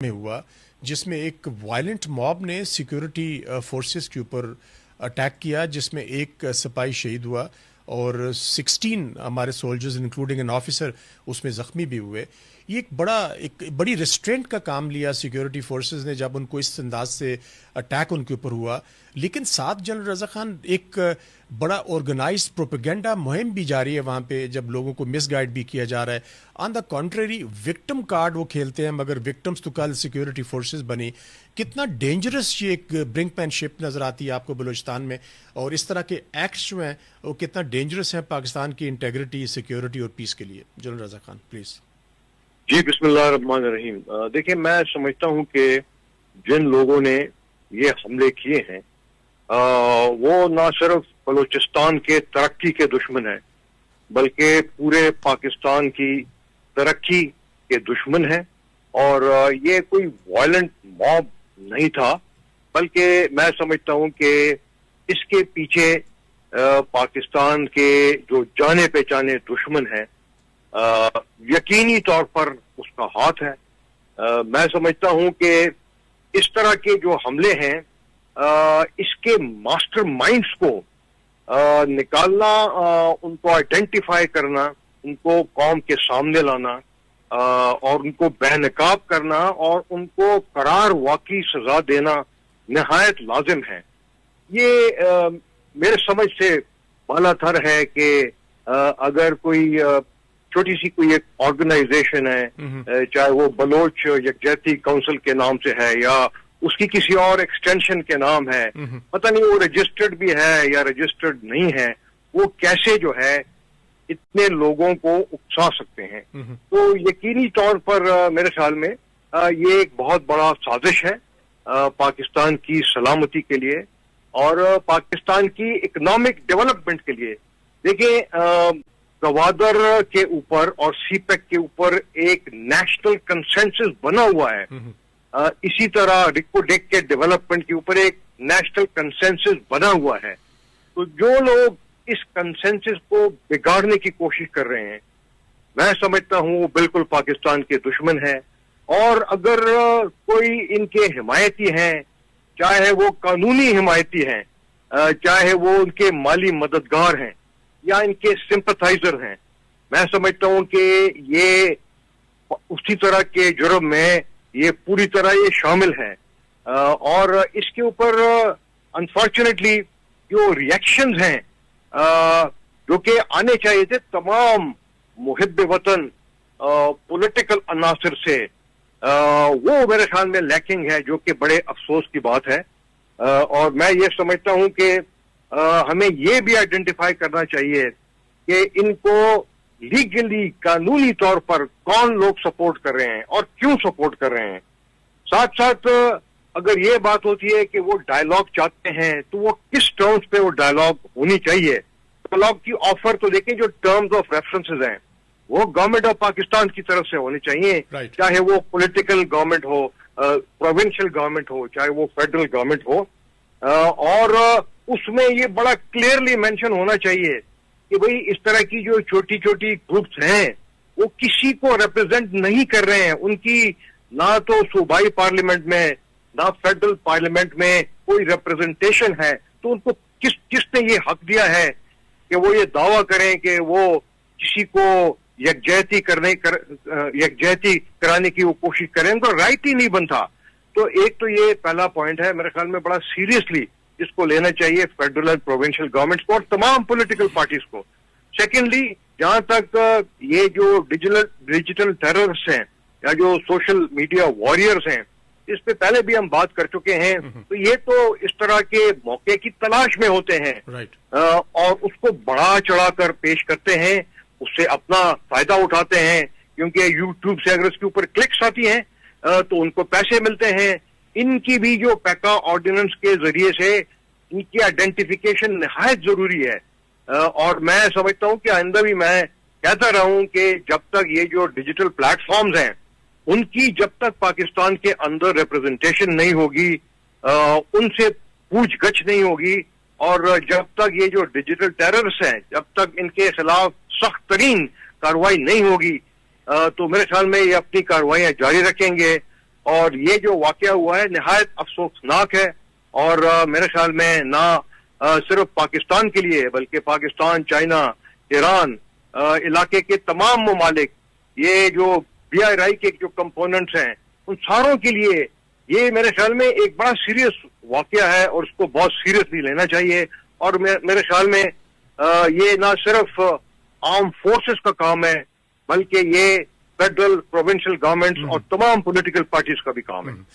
میں ہوا جس میں ایک وائلنٹ موب نے سیکیورٹی فورسز کے اوپر اٹیک کیا، جس میں ایک سپاہی شہید ہوا اور 16 ہمارے سولجرز انکلوڈنگ این آفیسر اس میں زخمی بھی ہوئے۔ یہ ایک بڑی ریسٹرینٹ کا کام لیا سیکیورٹی فورسز نے جب ان کو اس انداز سے اٹیک ان کے اوپر ہوا، لیکن ساتھ جنرل رضا خان ایک بڑا آرگنائزڈ پروپیگنڈا مہم بھی جاری ہے وہاں پہ، جب لوگوں کو مس گائیڈ بھی کیا جا رہا ہے۔ آن دا کانٹریری وکٹم کارڈ وہ کھیلتے ہیں، مگر وکٹمز تو کل سیکیورٹی فورسز بنی۔ کتنا ڈینجرس یہ ایک برنک مین شپ نظر آتی ہے آپ کو بلوچستان میں، اور اس طرح کے ایکٹس جو ہیں وہ کتنا ڈینجرس ہیں پاکستان کی انٹیگریٹی، سیکیورٹی اور پیس کے لیے؟ General Raza Khan please. جی بسم اللہ الرحمن الرحیم۔ دیکھیں، میں سمجھتا ہوں کہ جن لوگوں نے یہ حملے کیے ہیں وہ نہ صرف بلوچستان کے ترقی کے دشمن ہیں بلکہ پورے پاکستان کی ترقی کے دشمن ہیں، اور یہ کوئی وائلنٹ موب نہیں تھا، بلکہ میں سمجھتا ہوں کہ اس کے پیچھے پاکستان کے جو جانے پہچانے دشمن ہیں یقینی طور پر اس کا ہاتھ ہے۔ میں سمجھتا ہوں کہ اس طرح کے جو حملے ہیں اس کے ماسٹر مائنڈز کو نکالنا، ان کو آئیڈینٹیفائی کرنا، ان کو قوم کے سامنے لانا اور ان کو بے نقاب کرنا اور ان کو قرار واقعی سزا دینا نہایت لازم ہے۔ یہ میرے سمجھ سے بالا تر ہے کہ اگر کوئی چھوٹی سی کوئی ایک آرگنائزیشن ہے، چاہے وہ بلوچ یکجہتی کونسل کے نام سے ہے یا اس کی کسی اور ایکسٹینشن کے نام ہے، پتہ نہیں وہ رجسٹرڈ بھی ہے یا رجسٹرڈ نہیں ہے، وہ کیسے جو ہے اتنے لوگوں کو اکسا سکتے ہیں؟ تو یقینی طور پر میرے خیال میں یہ ایک بہت بڑا سازش ہے پاکستان کی سلامتی کے لیے اور پاکستان کی اکنامک ڈیولپمنٹ کے لیے۔ دیکھیں، گوادر کے اوپر اور سی پیک کے اوپر ایک نیشنل کنسنسس بنا ہوا ہے، اسی طرح رکو ڈیک کے ڈیولپمنٹ کے اوپر ایک نیشنل کنسنسس بنا ہوا ہے۔ تو جو لوگ اس کنسنسس کو بگاڑنے کی کوشش کر رہے ہیں، میں سمجھتا ہوں وہ بالکل پاکستان کے دشمن ہیں، اور اگر کوئی ان کے حمایتی ہیں، چاہے وہ قانونی حمایتی ہیں، چاہے وہ ان کے مالی مددگار ہیں یا ان کے سمپتھائزر ہیں، میں سمجھتا ہوں کہ یہ اسی طرح کے جرم میں یہ پوری طرح یہ شامل ہے، اور اس کے اوپر انفارچونیٹلی جو ریئیکشنز ہیں جو کہ آنے چاہیے تھے تمام محب وطن پولیٹیکل عناصر سے، وہ میرے خیال میں لیکنگ ہے، جو کہ بڑے افسوس کی بات ہے۔ اور میں یہ سمجھتا ہوں کہ ہمیں یہ بھی آئیڈینٹیفائی کرنا چاہیے کہ ان کو لیگلی قانونی طور پر کون لوگ سپورٹ کر رہے ہیں اور کیوں سپورٹ کر رہے ہیں۔ ساتھ ساتھ اگر یہ بات ہوتی ہے کہ وہ ڈائلاگ چاہتے ہیں تو وہ کس ٹرمز پہ وہ ڈائلاگ ہونی چاہیے۔ ڈائلاگ کی آفر تو دیکھیں، جو ٹرمز آف ریفرنسز ہیں وہ گورنمنٹ آف پاکستان کی طرف سے ہونے چاہیے، چاہے وہ پولیٹیکل گورنمنٹ ہو، پروونشل گورنمنٹ ہو، چاہے وہ فیڈرل گورنمنٹ ہو، اور اس میں یہ بڑا کلیئرلی مینشن ہونا چاہیے کہ بھئی اس طرح کی جو چھوٹی چھوٹی گروپس ہیں وہ کسی کو ریپرزینٹ نہیں کر رہے ہیں، ان کی نہ تو صوبائی پارلیمنٹ میں نہ فیڈرل پارلیمنٹ میں کوئی ریپرزنٹیشن ہے، تو ان کو کس نے یہ حق دیا ہے کہ وہ یہ دعویٰ کریں کہ وہ کسی کو یکجہتی کرانے کی وہ کوشش کریں؟ ان کو رائٹ ہی نہیں بنتا۔ تو ایک تو یہ پہلا پوائنٹ ہے، میرے خیال میں بڑا سیریسلی اس کو لینا چاہیے فیڈرل اینڈ پروونشل گورنمنٹس کو اور تمام پولیٹیکل پارٹیز کو۔ سیکنڈلی، جہاں تک یہ جو ڈیجیٹل ٹیررسٹ ہیں یا جو سوشل میڈیا واریئرز ہیں، اس پہ پہلے بھی ہم بات کر چکے ہیں، تو یہ تو اس طرح کے موقع کی تلاش میں ہوتے ہیں اور اس کو بڑا چڑھا کر پیش کرتے ہیں، اس سے اپنا فائدہ اٹھاتے ہیں، کیونکہ یوٹیوب سے اگر اس کے اوپر کلکس آتی ہیں تو ان کو پیسے ملتے ہیں۔ ان کی بھی جو پیکا آرڈیننس کے ذریعے سے ان کی آئیڈینٹیفیکیشن نہایت ضروری ہے، اور میں سمجھتا ہوں کہ آئندہ بھی میں کہتا رہا ہوں کہ جب تک یہ جو ڈیجیٹل پلیٹ فارمز ہیں ان کی جب تک پاکستان کے اندر ریپرزنٹیشن نہیں ہوگی، ان سے پوچھ گچھ نہیں ہوگی، اور جب تک یہ جو ڈیجیٹل ٹیررس ہیں جب تک ان کے خلاف سخت ترین کارروائی نہیں ہوگی، تو میرے خیال میں یہ اپنی کارروائیاں جاری رکھیں گے اور یہ جو واقعہ ہوا ہے نہایت افسوسناک ہے، اور میرے خیال میں نہ صرف پاکستان کے لیے بلکہ پاکستان، چائنا، ایران، علاقے کے تمام ممالک، یہ جو BRI کے جو کمپوننٹس ہیں ان ساروں کے لیے یہ میرے خیال میں ایک بڑا سیریس واقعہ ہے، اور اس کو بہت سیریسلی لینا چاہیے. اور میرے خیال میں یہ نہ صرف آرم فورسز کا کام ہے بلکہ یہ فیڈرل، پروونشل گورنمنٹس اور تمام پولیٹیکل پارٹیز کا بھی کام ہے.